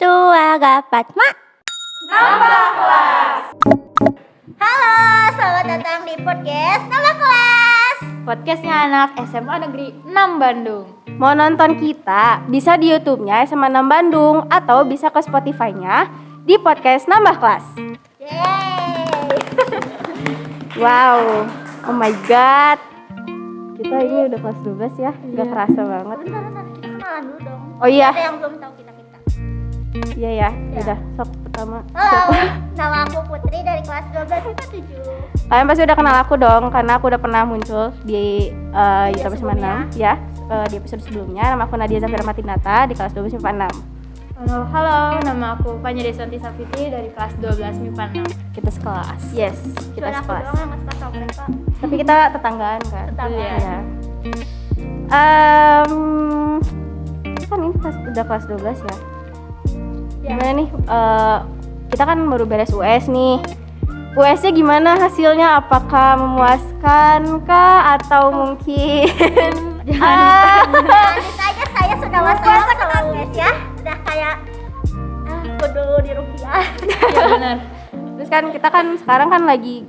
Tua Gapat Mak. Nambah kelas. Halo, selamat datang di podcast Nambah Kelas. Podcastnya anak SMA Negeri 6 Bandung. Mau nonton kita, bisa di YouTube-nya SMA 6 Bandung atau bisa ke Spotify-nya di podcast Nambah Kelas. Yeay. Wow, oh my god. Kita ini udah kelas 12 ya, nggak kerasa banget. Bentar, kita kenalan dulu dong. Oh iya, Ada yang belum tahu kita. iya ya, udah sok pertama. Halo, nama aku Putri dari kelas 12 IPA 7. Kalian pasti udah kenal aku dong, karena aku udah pernah muncul di YouTube SMA 6 ya, di episode sebelumnya. Nama aku Nadia Zafira Matinata di kelas 12 MIPA 6. Halo, nama aku Fanya Desanti Safiti dari kelas 12 MIPA 6. Kita sekelas. Yes, kita Cuma aku sekelas. doang yang nggak suka sama mereka. Tapi kita tetanggaan kan. Tetanggaan. Iya. Kan ini udah kelas 12 ya. Gimana nih? Kita kan baru beres US nih. US-nya gimana hasilnya? Apakah memuaskan kah atau mungkin Lanjut aja, saya sudah waspada sama US ya. Udah kayak kudu di rupiah. Iya benar. Terus kan kita kan sekarang kan lagi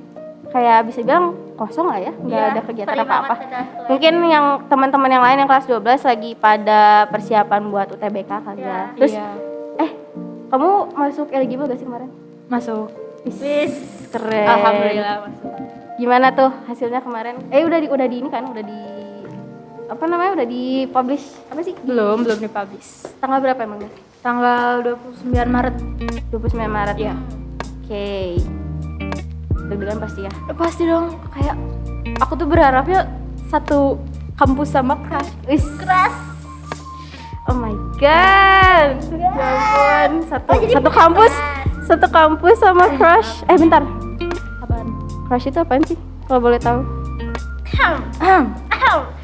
kayak bisa bilang kosong lah ya, nggak ada kegiatan sorry apa-apa. banget udah US. Mungkin yang teman-teman yang lain yang kelas 12 lagi pada persiapan buat UTBK kali ya. Iya. Terus Iya. kamu masuk eligible gak sih kemarin? Masuk. Wis, keren. Alhamdulillah masuk. Gimana tuh hasilnya kemarin? Udah di ini kan, udah di apa namanya? Udah di publish apa sih? Belum dipublish. Tanggal berapa emangnya? Tanggal 29 Maret. 29 Maret. Iya. Oke. Deg-degan pasti ya. Pasti dong, kayak aku tuh berharapnya satu kampus sama crush. Wis, Keras. oh my god. Ya ampun, satu kampus. keras. Satu kampus sama crush. Bentar. Apaan? Crush itu apaan sih? Kalau boleh tahu. Ahem.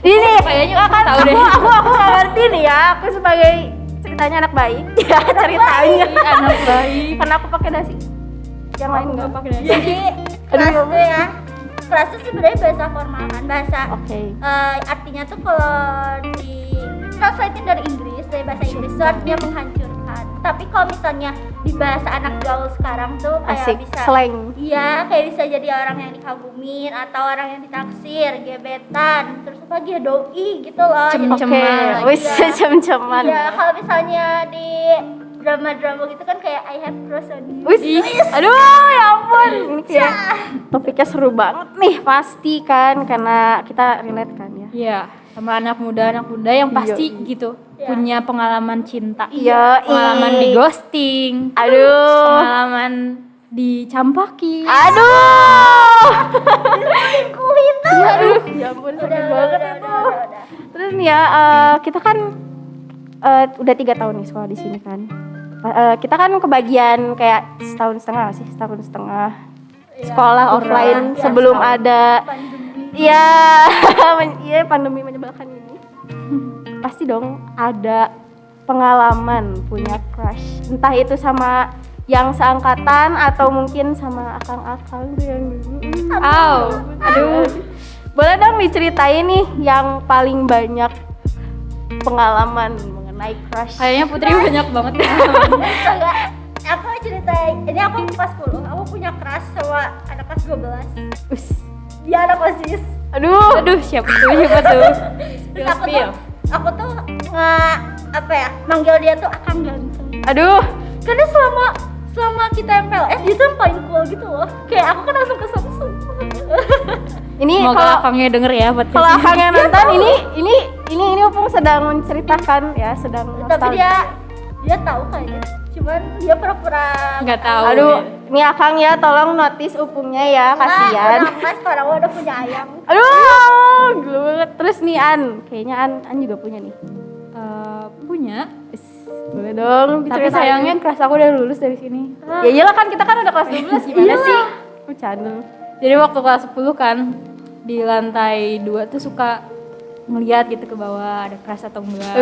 Ini Kayaknya nggak kan tahu deh. aku nggak ngerti nih ya. Aku sebagai ceritanya anak baik. Ya ceritanya. Anak baik. Karena aku pakai dasi. Yang lain enggak. pakai dasi. Jadi kelas tuh ya. Kelas tuh sebenarnya bahasa formal kan, bahasa Oke. artinya tuh kalau di translatein dari Inggris, dari bahasa Inggris itu artinya menghancurkan. Tapi kalau misalnya di bahasa anak gaul sekarang tuh kayak Asik. bisa Slang. iya, kayak bisa jadi orang yang dikagumin atau orang yang ditaksir, gebetan, terus apa lagi ya, doi gitu loh. Jadi- Cem-ceman. Oke. Wis Iya. cem-ceman. Iya, kalau misalnya di drama-drama gitu kan kayak I have crush on you. Wis. Aduh, ya ampun. Ini kayak topiknya seru banget nih pasti kan karena kita relate kan ya. Iya, sama anak muda yang pasti Iya. gitu Iya. punya pengalaman cinta, Iya, pengalaman di ghosting, Aduh. pengalaman dicampaki. Aduh. Selingkuhin tuh. Aduh, ya ampun sedih banget itu. udah. Terus nih ya, kita kan udah 3 tahun nih sekolah di sini kan. Kita kan kebagian kayak setahun setengah nggak sih, setahun setengah sekolah offline Ya, sebelum setahun. ada Pandemi. iya iya pandemi menyebalkan ini. Pasti dong ada pengalaman punya crush, entah itu sama yang seangkatan atau mungkin sama akang-akang tuh yang dulu. Aduh. Boleh dong diceritain nih yang paling banyak pengalaman mengenai crush. Kayaknya Putri banyak banget ya. Enggak, aku ceritain, ini aku kelas 10, aku punya crush sama anak kelas 12. Us. Dia anak OSIS. Aduh, Siapa tuh? Terus aku tuh apa ya, manggil dia tuh akang ganteng. aduh. Karena selama kita MPLS dia tuh yang paling cool gitu loh. Kayak aku kan langsung ke Samsung. Ini Semoga kalau akangnya denger ya podcast kalau ini. akang yang nonton ini Opung sedang menceritakan ya, sedang Tapi nostalgia. dia tahu kayaknya. Cuman dia pura-pura Nggak tahu. Aduh, ini akang ya tolong notice Upungnya ya, kasihan. Udah mas, sekarang udah punya ayam. Aduh, gila banget. Terus nih kayaknya An juga punya nih. Punya. Is, boleh dong Tapi diceritain. sayangnya kelas aku udah lulus dari sini. Ya iyalah kan kita kan udah kelas 12 gimana sih? Bercanda. Jadi waktu kelas 10 kan di lantai 2 tuh suka ngeliat gitu ke bawah ada crush atau enggak.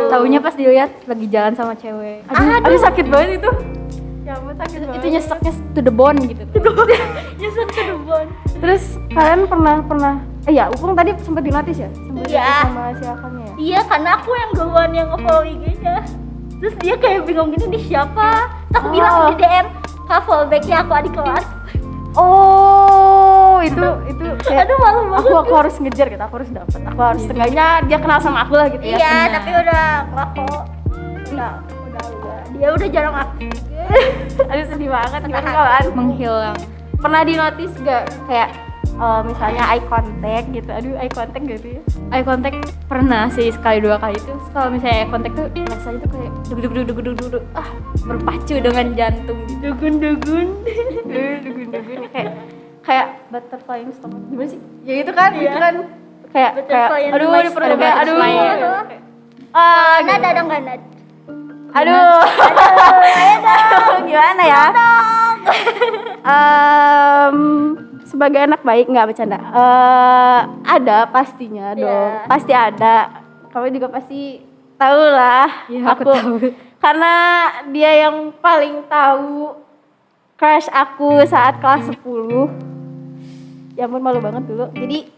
Taunya pas dilihat lagi jalan sama cewek. Aduh, sakit banget itu. Ya ampun sakit banget. Itu nyeseknya to the bone gitu. Nyesek ke depan. Terus kalian pernah ya Upung tadi sempat di notice ya? Sempat Iya. sama si akangnya ya? Iya, karena aku yang duluan yang nge-follow IG-nya. Terus dia kayak bingung gini, nih siapa? Terus aku bilang di DM, Kak fallbacknya aku adik kelas. Oh, itu kayak, Aduh malu banget. aku harus ngejar gitu, aku harus dapat, aku harus setengahnya dia kenal sama aku lah gitu ya. Iya, benar. tapi udah kok udah dia udah jarang aktif. Aduh sedih banget. Gimana kalau An? Menghilang. Pernah di notice gak kayak misalnya eye contact gitu, aduh eye contact gitu ya? Eye contact pernah sih sekali dua kali tuh. Kalau misalnya eye contact tuh rasanya tuh kayak dug berpacu dengan jantung gitu. Dugun kayak butterfly in stomach, gimana sih? Ya itu kan, Iya. itu kan kayak Butterfly in aduh my di perut stomach. kayak aduh. Butterfly. Nada Gitu. dong Ganad. Aduh. Gimana ya? Sebagai anak baik nggak bercanda. Ada pastinya dong. Iya. Pasti ada. Kamu juga pasti tahu lah. Iya, aku tahu. Karena dia yang paling tahu crush aku saat kelas 10. Ya ampun malu banget dulu. Jadi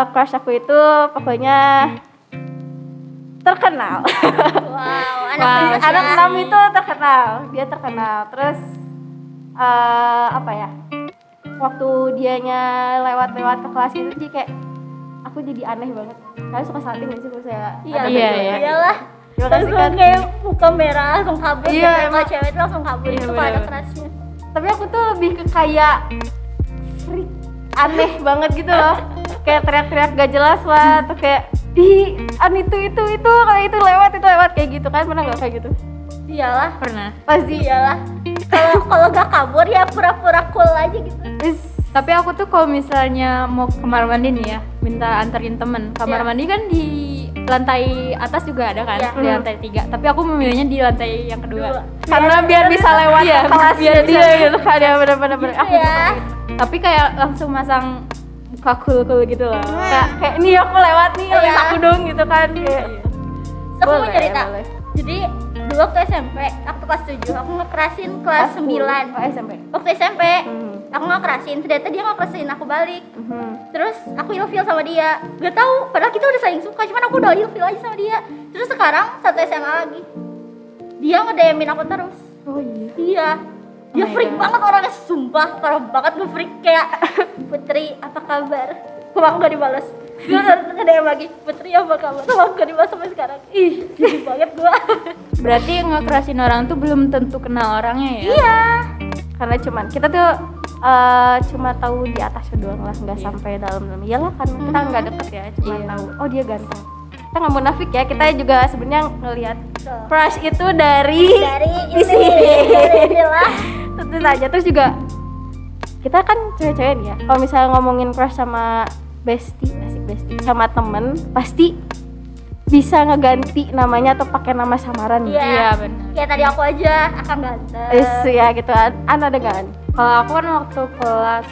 crush aku itu pokoknya terkenal. Wow, Wow, Anak 6 itu terkenal, dia terkenal. Terus apa ya? Waktu dianya lewat-lewat ke kelas gitu, jadi kayak aku jadi aneh banget. Kalian suka salting gak sih kalau saya? Iya, ada iya, gitu ya? iyalah. Terima kasih Langsung kan. kayak muka merah, langsung kabur. Iya, Biasanya emang. kalau cewek itu langsung kabur. Iya, Itu kalau ada bener. crushnya. Tapi aku tuh lebih ke kayak freak, aneh banget gitu loh. Kayak teriak-teriak gak jelas lah, atau kayak ih, itu kalau itu lewat kayak gitu kan, pernah gak kayak gitu? Iyalah, Pernah. Pasti. iyalah. Kalau gak kabur ya pura-pura cool aja gitu. Tapi aku tuh kalau misalnya mau kamar mandi nih ya, minta anterin temen. Kamar Iya. mandi kan di lantai atas juga ada kan, Iya. di lantai 3. Tapi aku memilihnya di lantai yang kedua. Karena biar bisa lewat Iya, ke kelas biar dia bisa. gitu kan ya, bener-bener aku Iya. Tapi kayak langsung masang muka cool gitu loh. kayak ini aku lewat nih, Iya. lewat aku dong gitu kan kayak. Terus aku mau Boleh, cerita. boleh. Jadi dulu waktu SMP, aku kelas 7, aku ngekerasin kelas 9. Oh, SMP. Waktu SMP, Hmm. aku ngekerasin, ternyata dia ngekerasin aku balik. Mhm. Terus aku ilfeel sama dia. Gak tahu, padahal kita udah saling suka, cuman aku udah ilfeel aja sama dia. Terus sekarang satu SMA lagi, dia nge-DM-in aku terus. Oh iya. Iya, dia Oh my freak God. banget orangnya, sumpah parah banget gue freak kayak Putri apa kabar? Kok aku gak dibales? Gue nge-DM lagi, Putri apa kabar? Kok aku gak dibales sampai sekarang? Ih, jijik banget gue. Berarti ngekerasin orang tuh belum tentu kenal orangnya ya? Iya. Karena kita tuh cuma tahu di atasnya doang lah, nggak Iya. sampai dalam-dalam. Iyalah kan kita nggak deket ya, cuma Iya. tahu oh dia ganteng. Kita nggak munafik ya, kita juga sebenarnya ngelihat Betul. crush itu dari Dari di ini, sini. dari inilah. Tentu saja. Terus juga kita kan cewek-cewek nih ya, kalau misalnya ngomongin crush sama bestie, asik bestie, sama temen, pasti bisa ngeganti namanya atau pakai nama samaran. Iya, Iya, benar. Kayak tadi aku aja, akan ganteng. Ya gitu. An ada gak An? Kalau aku kan waktu kelas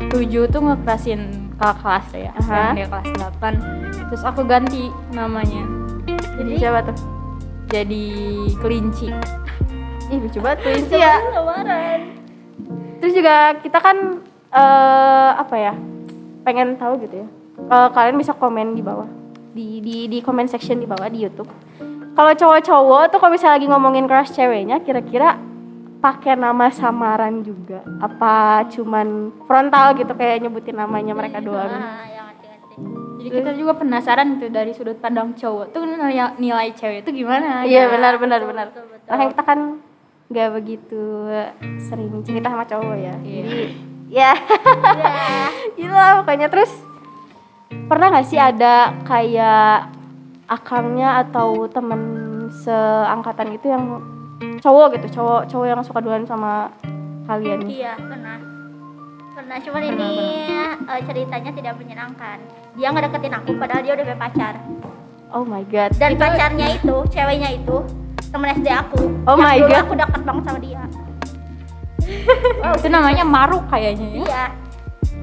7 tuh ngekerasin kakak kelas ya, Aha. yang dia kelas 8. Terus aku ganti namanya Jadi siapa tuh? jadi kelinci. Ih lucu banget tuh ya. Lamaran. Terus juga kita kan apa ya, pengen tahu gitu ya. Kalian bisa komen di bawah, di comment section di bawah di YouTube. Kalau cowok-cowok tuh kalau misalnya lagi ngomongin crush ceweknya, kira-kira pakai nama samaran juga? Apa cuman frontal gitu kayak nyebutin namanya mereka doang? Ah, yang ngerti-ngerti. Jadi kita juga penasaran gitu dari sudut pandang cowok tuh nilai cewek itu gimana? Iya ya. benar. betul. Makanya kita kan nggak begitu sering cerita sama cowok ya. Iya. Jadi ya. Iya. Gila pokoknya. Terus pernah gak sih ada kayak akangnya atau temen seangkatan gitu yang cowok gitu, cowok yang suka duluan sama kalian nih? Iya, pernah. Cuman ini ceritanya tidak menyenangkan. Dia ngedeketin aku padahal dia udah punya pacar. Oh my god. Dan pacarnya itu, ceweknya itu temen SD aku. Oh Yang my dulu God. aku deket banget sama dia. Oh, itu namanya maruk kayaknya ya. Iya.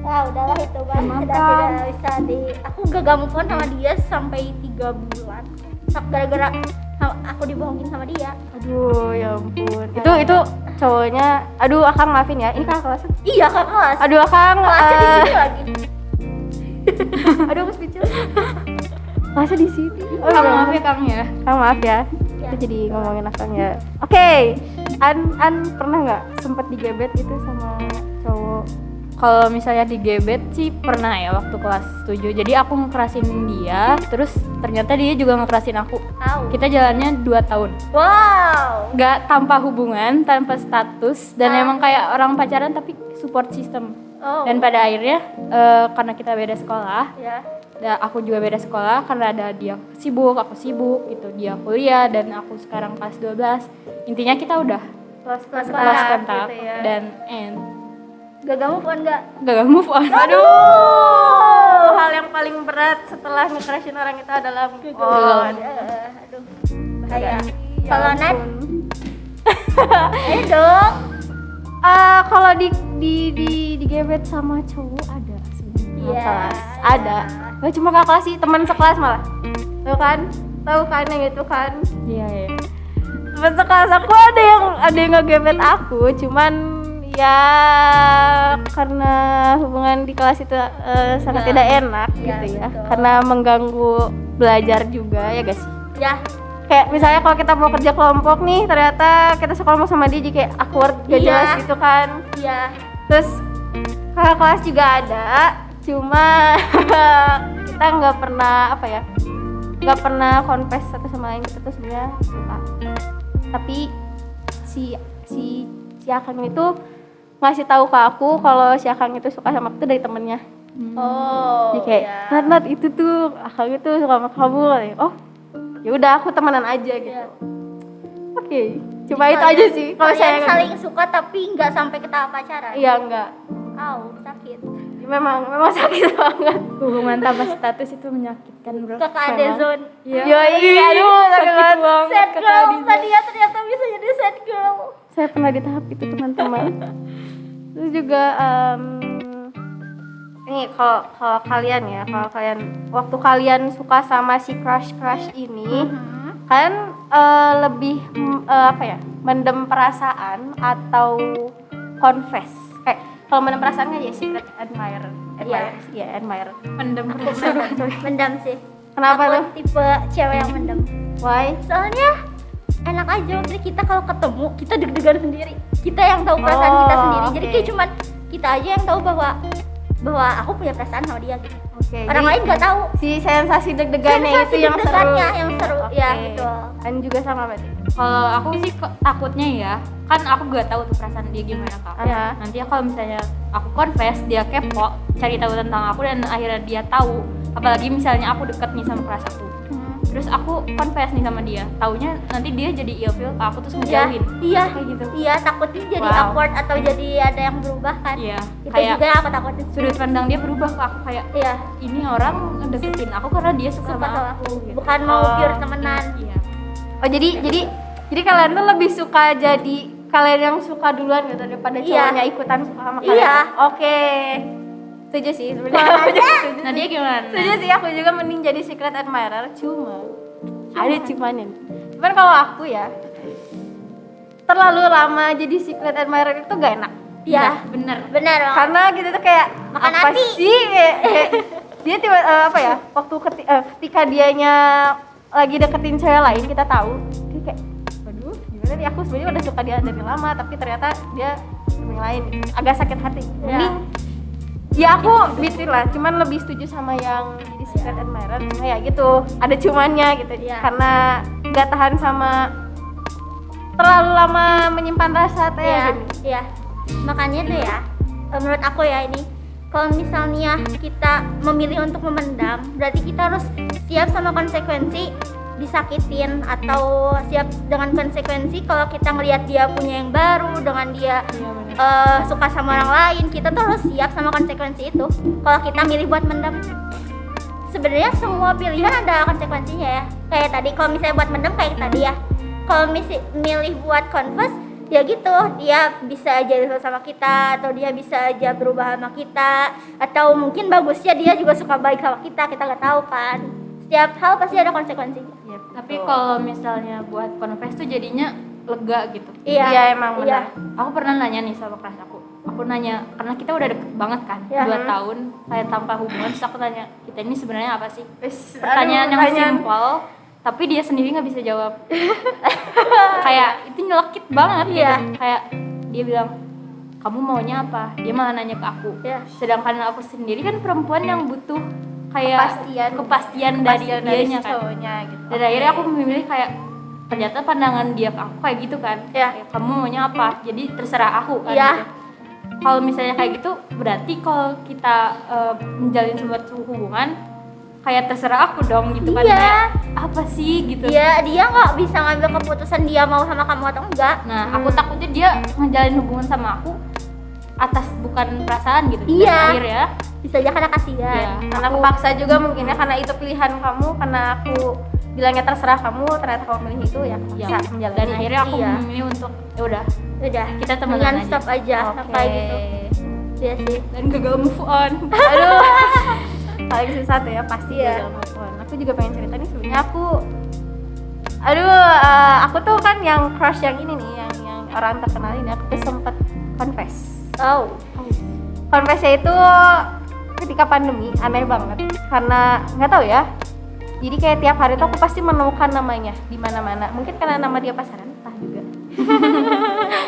Wah, udahlah itu Bang. Kenapa? Sudah tidak bisa aku gak move on sama dia sampai 3 bulan. Gara-gara aku dibohongin sama dia. Aduh ya ampun. Itu cowoknya. Aduh akang maafin ya. Ini kakak kelas. Iya, kakak kelas. Aduh akang. Kelasnya di sini lagi. Aduh aku speechless. Kelasnya di sini. Oh, Kang, iya. maaf ya Kang ya. Kang maaf ya. Ya. Itu jadi ngomongin akangnya. Oke. An pernah nggak sempet digebet itu sama cowok? Kalau misalnya digebet sih pernah ya waktu kelas 7. Jadi aku ngekerasin dia, terus ternyata dia juga ngekerasin aku. Au. Kita jalannya 2 tahun. Wow. Gak tanpa hubungan, tanpa status, dan emang kayak orang pacaran tapi support system. Oh. Dan pada akhirnya karena kita beda sekolah, Ya. aku juga beda sekolah karena ada dia sibuk, aku sibuk gitu. Dia kuliah dan aku sekarang kelas 12. Intinya kita udah Lost lost kontak kontak gitu ya. dan end. Gak move on gak? Gak move on. Aduh, hal yang paling berat setelah nge-crushin orang itu adalah move on. Aduh. Bahaya. Ya Kalau Nat, ampun. ayo dong. Kalau di gebet sama cowok ada sih. Iya. Kelas ada. Gak cuma kakak kelas sih, teman sekelas malah. Tahu kan yang itu kan. Iya, iya. Teman sekelas aku ada yang ngegebet aku, cuman ya karena hubungan di kelas itu sangat tidak enak Ya, gitu ya. betul. Karena mengganggu belajar juga ya guys. Ya. Kayak misalnya kalau kita mau kerja kelompok nih, ternyata kita sekelompok sama dia jadi kayak awkward gak Iya. jelas gitu kan. Iya. Terus kakak kelas juga ada, cuma kita nggak pernah confess satu sama lain, kita tuh sebenarnya suka. Tapi si Akang itu ngasih tahu ke aku kalau si Akang itu suka sama aku tuh dari temennya. Oh. Jadi kayak ya. Nat itu tuh Akang itu suka sama kamu. Oh ya udah, aku temenan aja gitu. Ya. Oke, cuma itu aja sih. Kalau kalian saya saling suka tapi nggak sampai ke tahap pacaran. iya enggak. Au, sakit. Memang sakit banget. Hubungan tanpa status itu menyakitkan, bro. Kakak ada zone. Iya. Yoi, aduh sakit banget. Sad girl. Tadi ya ternyata bisa jadi sad girl. Saya pernah di tahap itu teman-teman. Terus juga ini kalau kalian waktu kalian suka sama si crush ini, kalian lebih mendem perasaan atau confess? Kayak kalau mendem perasaan kan ya secret admirer. Iya, admirer. Pendem Mendam sih. Kenapa Aku tuh? tipe cewek yang mendam. Why? Soalnya enak aja, maksudnya kita kalau ketemu kita deg-degan sendiri. Kita yang tahu perasaan kita sendiri. Jadi oke. kayak cuman kita aja yang tahu bahwa aku punya perasaan sama dia gitu. Oke. Orang lain nggak tahu. Si sensasi deg-degannya Sensasi itu yang seru. deg-degannya yang seru. Oke. Ya, betul. Kan juga sama berarti. Kalau aku sih takutnya ya, kan aku gak tahu tuh perasaan dia gimana kak. Iya. Nanti kalau misalnya aku confess, dia kepo, cari tahu tentang aku dan akhirnya dia tahu. Apalagi misalnya aku deket nih sama kelas aku, terus aku confess nih sama dia, taunya nanti dia jadi ilfeel ke aku terus ngejauhin. Iya. Kayak gitu. Iya, takutnya jadi Wow. awkward atau jadi ada yang berubah kan. Iya. Itu Kayak juga yang aku takutin. sudut pandang dia berubah ke aku, kayak Iya. ini orang ngedeketin aku karena dia suka Suka sama sama aku. Gitu. Bukan mau pure temenan. Iya. Oh jadi kalian tuh lebih suka jadi kalian yang suka duluan gitu daripada Iya. cowoknya ikutan suka sama kalian. Iya. Oke. Setuju sih sebenarnya. Aku juga setuju. Nah dia gimana? Setuju sih, aku juga mending jadi secret admirer, cuma ada cumannya. Cuman kalau aku ya terlalu lama jadi secret admirer itu gak enak. Iya. Bener. Benar banget. Karena gitu tuh kayak Makan apa hati. sih kayak dia tiba waktu ketika dianya lagi deketin cewek lain, kita tahu dia kayak waduh gimana nih, aku sebenarnya udah suka dia dari lama tapi ternyata dia sama yang lain, agak sakit hati. Mending ya aku gitu lah, cuman lebih setuju sama yang jadi secret admirer. Cuma ya gitu, ada cumannya gitu. Iya. Karena nggak tahan sama terlalu lama menyimpan rasa teh. Iya, iya. Makanya tuh ya, menurut aku ya ini, kalau misalnya kita memilih untuk memendam, berarti kita harus siap sama konsekuensi disakitin atau siap dengan konsekuensi kalau kita ngelihat dia punya yang baru dengan dia suka sama orang lain. Kita tuh harus siap sama konsekuensi itu kalau kita milih buat mendam. Sebenarnya semua pilihan ada konsekuensinya ya, kayak tadi kalau misalnya buat mendam kayak tadi ya, kalau milih buat confess ya gitu, dia bisa aja ilfil sama kita atau dia bisa aja berubah sama kita, atau mungkin bagusnya dia juga suka baik sama kita nggak tahu kan. Setiap hal pasti ada konsekuensinya. Tapi kalau misalnya buat confess tuh jadinya lega gitu. Iya, emang benar. Aku pernah nanya nih sama kelas aku nanya, karena kita udah deket banget kan, Ya. 2 tahun kayak tanpa hubungan, terus aku tanya, kita ini sebenarnya apa sih? Wis, Pertanyaan aduh, yang simpel, tapi dia sendiri nggak bisa jawab. Kayak itu nyelekit banget Iya. gitu. Kayak dia bilang, kamu maunya apa? Dia malah nanya ke aku. Iya. Sedangkan aku sendiri kan perempuan yang butuh kayak kepastian dari dianya kan. cowoknya gitu. Dan akhirnya aku memilih kayak ternyata pandangan dia ke aku kayak gitu kan. Iya. Kayak, kamu maunya apa? Jadi terserah aku kan. Iya. Gitu. Kalau misalnya kayak gitu berarti kalau kita menjalin suatu hubungan kayak terserah aku dong gitu kan. Iya. Kayak apa sih gitu. Dia nggak bisa ngambil keputusan dia mau sama kamu atau enggak. Nah, aku takutnya dia ngejalin hubungan sama aku atas bukan perasaan gitu. Iya. Dan akhirnya Bisa aja karena kasihan. ya, Karena aku paksa juga mungkin ya, karena itu pilihan kamu, karena aku bilangnya terserah kamu, ternyata kamu pilih itu ya aku ya. bisa menjalani. Dan akhirnya aku Iya. memilih untuk ya udah Udah, kita temenan mendingan aja. stop aja Oke. kayak gitu. Iya sih. Dan gagal move on. Aduh, paling susah tuh ya pasti Iya. gagal move on. Aku juga pengen cerita nih sebenarnya aku tuh kan yang crush yang ini nih, yang orang terkenal ini, aku tuh sempet confess. Oh. Confessnya itu ketika pandemi, aneh banget karena nggak tahu ya. Jadi kayak tiap hari tuh aku pasti menemukan namanya di mana-mana. Mungkin karena nama dia pasaran, entah juga.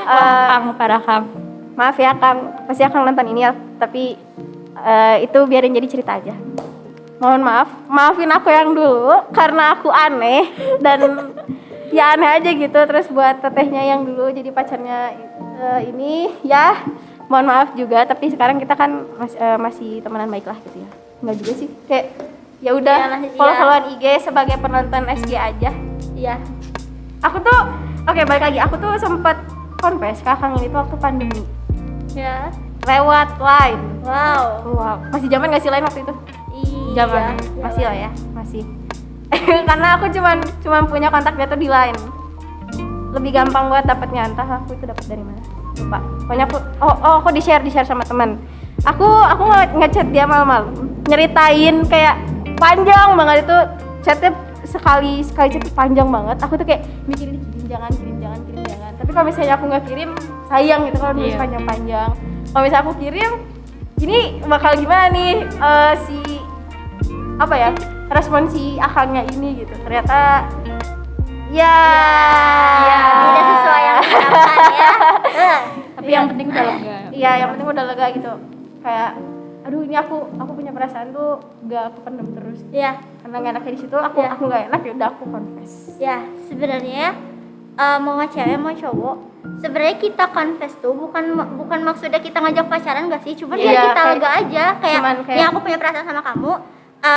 Kang, parah Kang. Maaf ya Kang, pasti Kang nonton ini ya, tapi itu biarin jadi cerita aja. Mohon maaf, maafin aku yang dulu karena aku aneh dan ya aneh aja gitu. Terus buat tetehnya yang dulu jadi pacarnya ini ya, mohon maaf juga. Tapi sekarang kita kan masih temenan baik lah gitu ya. Enggak juga sih, kayak ya udah Iyalah, iya. follow-followan IG sebagai penonton SG aja. Iya. Aku tuh balik lagi, aku tuh sempet confess ke Kang ini tuh waktu pandemi Ya. lewat line. Wow. Wow, masih zaman nggak sih line waktu itu? Iya. Zaman masih lah ya, masih. Karena aku cuman punya kontak dia tuh di line. Lebih gampang buat dapetnya, entah aku itu dapat dari mana. Lupa. Pokoknya aku di share sama teman. Aku ngechat dia malam-malam, nyeritain kayak panjang banget itu chatnya sekali chat tuh panjang banget. Aku tuh kayak mikirin kirim jangan. Tapi kalau misalnya aku nggak kirim, sayang gitu kalau nulis Iya. panjang-panjang. Kalau misalnya aku kirim, ini bakal gimana nih respon si akalnya ini gitu. Ternyata ya Tidak sesuai yang diharapkan ya. Tapi yang penting udah lega. Iya, yang penting udah lega gitu. Kayak aduh ini aku punya perasaan tuh gak aku pendem terus. Iya. Karena gak enaknya di situ, aku gak enak, ya udah aku confess. Ya, sebenarnya mau cewek mau cowok, sebenarnya kita confess tuh bukan maksudnya kita ngajak pacaran gak sih? Cuma Iya, biar kita kayak- lega aja, kayak kayak- aku punya perasaan sama kamu,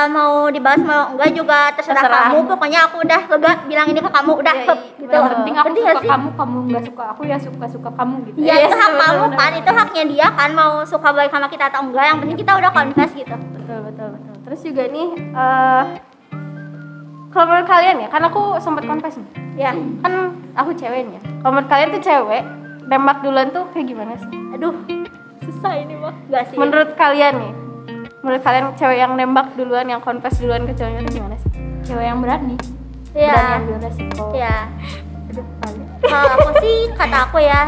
mau dibahas mau enggak juga terserah Terserah. kamu. Pokoknya aku udah lega bilang ini ke kamu, udah Iya, hup, iya, gitu. Yang penting aku Ngerti nggak suka sih? kamu nggak suka aku, ya suka kamu gitu. Iya, Yes, itu hak kamu bener-bener. kan, itu haknya dia kan mau suka baik sama kita atau enggak. Yang penting kita udah confess gitu. Betul. Terus juga nih, kalau menurut kalian ya, kan aku sempat confess nih. Ya, Kan aku ceweknya. Kalau menurut kalian tuh cewek nembak duluan tuh kayak gimana sih? aduh, susah ini mah. Enggak sih. Menurut kalian nih, menurut kalian cewek yang nembak duluan, yang confess duluan ke cowoknya tuh gimana sih? Cewek yang berani. Iya. Berani ambil resiko. Ya. Aduh, paling. Kalau aku sih, kata aku ya,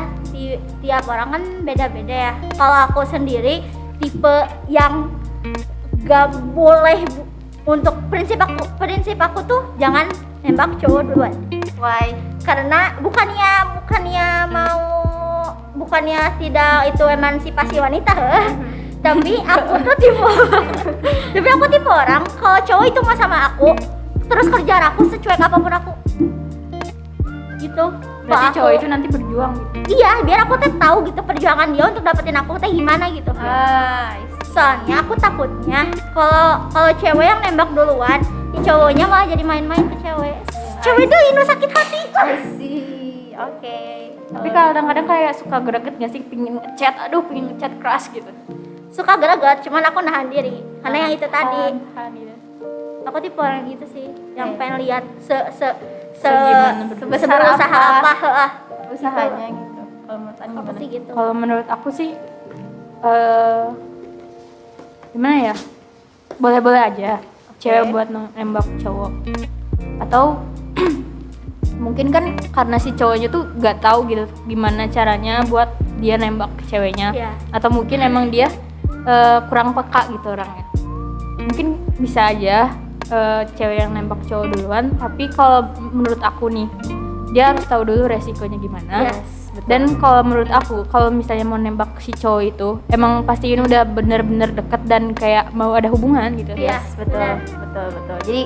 tiap orang kan beda-beda ya. Kalau aku sendiri tipe yang gak boleh untuk prinsip aku tuh jangan nembak cowok duluan. Why? Karena bukannya tidak itu emansipasi wanita, tapi aku tipe orang kalau cowok itu mau sama aku terus kerjaan aku secuek apapun aku gitu. Berarti Kalau cowok aku- itu nanti berjuang gitu. Iya, biar aku tuh tahu gitu perjuangan dia untuk dapetin aku teh gimana gitu. Soalnya aku takutnya kalau cewek yang nembak duluan, si cowoknya malah jadi main-main ke cewek. Cewek itu inu sakit hati. I see. Oke. Tapi kadang-kadang kayak suka greget gak sih, pingin ngechat crush gitu. Suka greget, cuman aku nahan diri karena yang itu tadi. Tahan gitu. Aku tipe orang gitu sih, yang Oke. pengen lihat Segimana sebesar berusaha apa apa. usahanya gitu. Kalau menurut Anda Aku gimana? sih gitu. Kalau menurut aku sih gimana ya? Boleh-boleh aja cewek buat nembak cowok. Atau mungkin kan karena si cowoknya tuh gak tahu gitu gimana caranya buat dia nembak ke ceweknya. Iya. Atau mungkin emang dia kurang peka gitu orangnya. Mungkin bisa aja cewek yang nembak cowok duluan, tapi kalau menurut aku nih dia harus tahu dulu resikonya gimana. Yes, betul. Dan kalau menurut aku, kalau misalnya mau nembak si cowok itu, emang pastiin udah bener-bener deket dan kayak mau ada hubungan gitu. Iya. Yes, betul, benar. betul. Jadi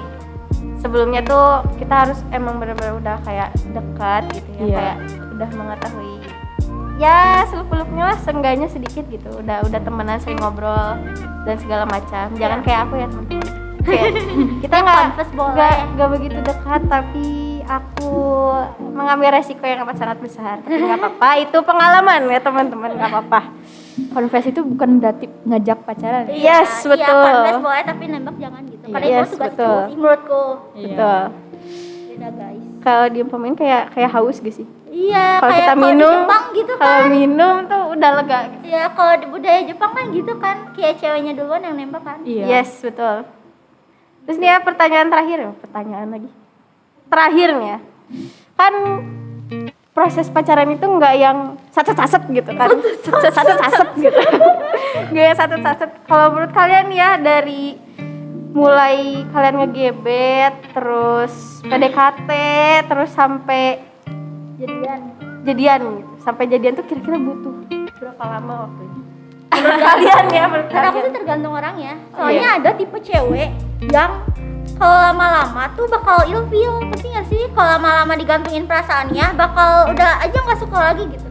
sebelumnya tuh kita harus emang benar-benar udah kayak dekat gitu ya, Iya. kayak udah mengetahui ya seluk-beluknya lah, seenggaknya sedikit gitu. Udah temenan, sering ngobrol dan segala macam. Jangan kayak aku ya teman-teman. Kayak kita Confess boleh. nggak begitu dekat, tapi aku mengambil resiko yang amat sangat besar. Tapi nggak apa-apa, itu pengalaman ya teman-teman, nggak apa-apa. Confess itu bukan berarti ngajak pacaran. Iya. Yes, Iya, betul. confess boleh tapi nembak jangan gitu. Karena Yes, itu tugas betul. cowok sih menurutku. Iya. Betul. Beda guys. Kalau diumpamin kayak haus gak sih? Iya, Kalau kayak kita kalau di minum, Jepang gitu kalau kan. minum tuh udah lega. Ya kalau di budaya Jepang kan gitu kan, kayak ceweknya duluan yang nembak kan. Iya. Yes, betul. Terus nih ya pertanyaan terakhir ya, pertanyaan lagi. Terakhir nih ya. Kan proses pacaran itu nggak yang saset-saset gitu kan. Saset-saset gitu. Nggak yang saset-saset. Kalau menurut kalian ya, dari mulai kalian ngegebet, terus PDKT, terus sampai jadian gitu. Sampai jadian tuh kira-kira butuh berapa lama waktunya? Menurut kalian ya, menurut Karena aku kalian. tuh tergantung orangnya. Soalnya ada tipe cewek yang kalau lama-lama tuh bakal ilfeel, ngerti gak sih? Kalau lama-lama digantungin perasaannya, bakal udah aja nggak suka lagi gitu.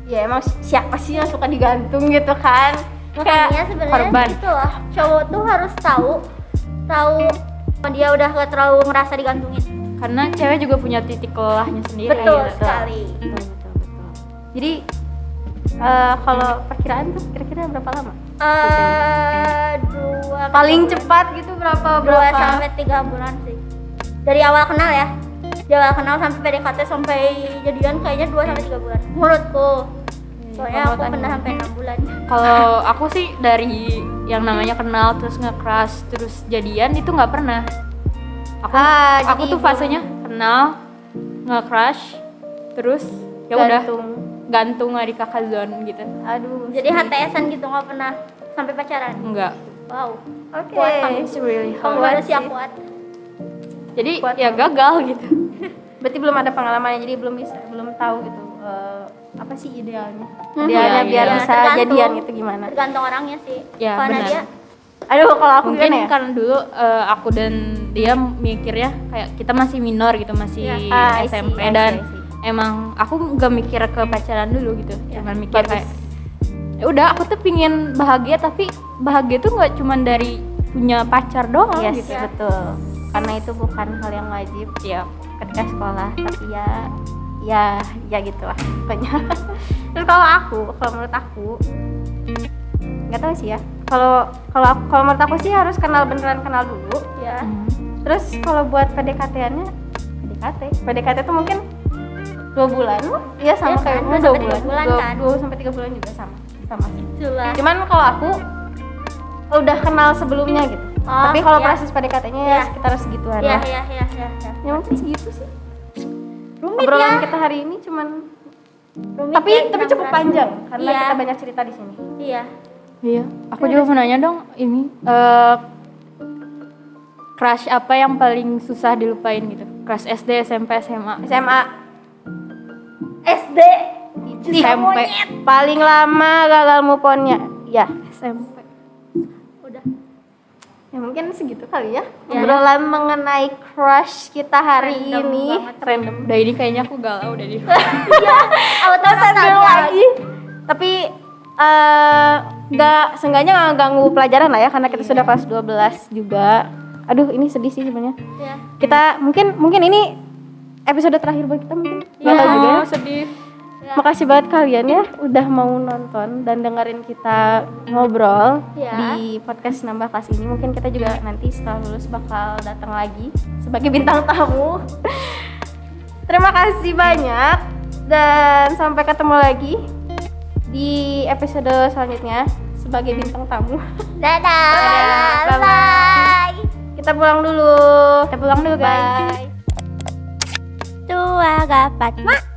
Ya emang siapa sih yang suka digantung gitu kan? Makanya sebenarnya korban. gitu loh. Cowok tuh harus tahu dia udah gak terlalu ngerasa digantungin. Karena cewek juga punya titik lelahnya sendiri. Betul gitu. sekali. Betul. Jadi kalau perkiraan tuh kira-kira berapa lama? Paling cepat gitu berapa 2 sampai 3 bulan sih. Dari awal kenal ya. Dari awal kenal sampai PDKT sampai jadian kayaknya 2 sampai 3 bulan. Menurutku. Soalnya aku pernah sampai 6 bulan. Kalau aku sih dari yang namanya kenal terus nge-crush terus jadian itu nggak pernah. Aku jadi tuh fasenya kenal, nge-crush, terus ya udah gantung di kakak zone gitu. Aduh. Jadi HTS-an gitu nggak pernah sampai pacaran. Enggak. Wow. Oke. Kuat kamu. It's really Kamu hard. manusia kuat. Jadi Kuat ya banget. gagal gitu. Berarti belum ada pengalamannya, jadi belum tahu gitu apa sih idealnya. Hmm. Idealnya Iya, biar iya. bisa Tergantung. jadian gitu gimana? Tergantung orangnya sih. Ya, Karena benar. dia Aduh, kalau aku Mungkin gimana ya? karena dulu aku dan dia mikirnya kayak kita masih minor gitu, masih Ya. I see, SMP I see, dan I see. emang aku nggak mikir ke pacaran dulu gitu. Cuman mikir bagus. kayak ya udah aku tuh pingin bahagia, tapi bahagia tuh nggak cuman dari punya pacar doang Yes, gitu. betul. Karena itu bukan hal yang wajib Ya, ketika sekolah, tapi ya gitulah pokoknya. Terus kalau menurut aku nggak tahu sih ya. Kalau menurut aku sih harus beneran kenal dulu. ya. Terus kalau buat PDKT-annya, PDKT tuh mungkin 2 bulan, ya sama Ya kayak kan, gue 2 sampai 3 bulan kan. 2 sampai 3 bulan juga sama sih. Itulah. Cuman kalau aku udah kenal sebelumnya gitu. Oh, Tapi kalau ya. proses PDKT-nya ya Ya. sekitar segituan Ya, lah. ya. Ya mungkin segitu sih. Rumit Obrolan ya. kita hari ini cuman Rumit tapi ya, cukup kurang panjang karena Iya. kita banyak cerita di sini. Iya. iya. Aku juga mau nanya dong, ini crush apa yang paling susah dilupain gitu? Crush SD, SMP, SMA. SMA, SD. SMP paling lama gagal move on-nya. Ya, SMP. Udah. ya mungkin segitu kali ya. Ya. Obrolan mengenai crush kita hari Random ini. banget. Random. Udah ini kayaknya aku galau udah di Auto Sambil lagi. Tapi seenggaknya nggak ganggu pelajaran lah ya, karena kita sudah kelas 12 juga. Aduh, ini sedih sih sebenarnya. Ya. Kita mungkin ini episode terakhir buat kita mungkin. Nggak tahu juga. ya. sedih. Ya. Makasih banget kalian ya udah mau nonton dan dengerin kita ngobrol Ya. di podcast Nambah Kelas ini. Mungkin kita juga nanti setelah lulus bakal datang lagi sebagai bintang tamu. Terima kasih banyak dan sampai ketemu lagi di episode selanjutnya sebagai bintang tamu. Dadah. Dadah. Bye. Kita pulang dulu. Kita pulang dulu guys. Bye. Tua gapat mak.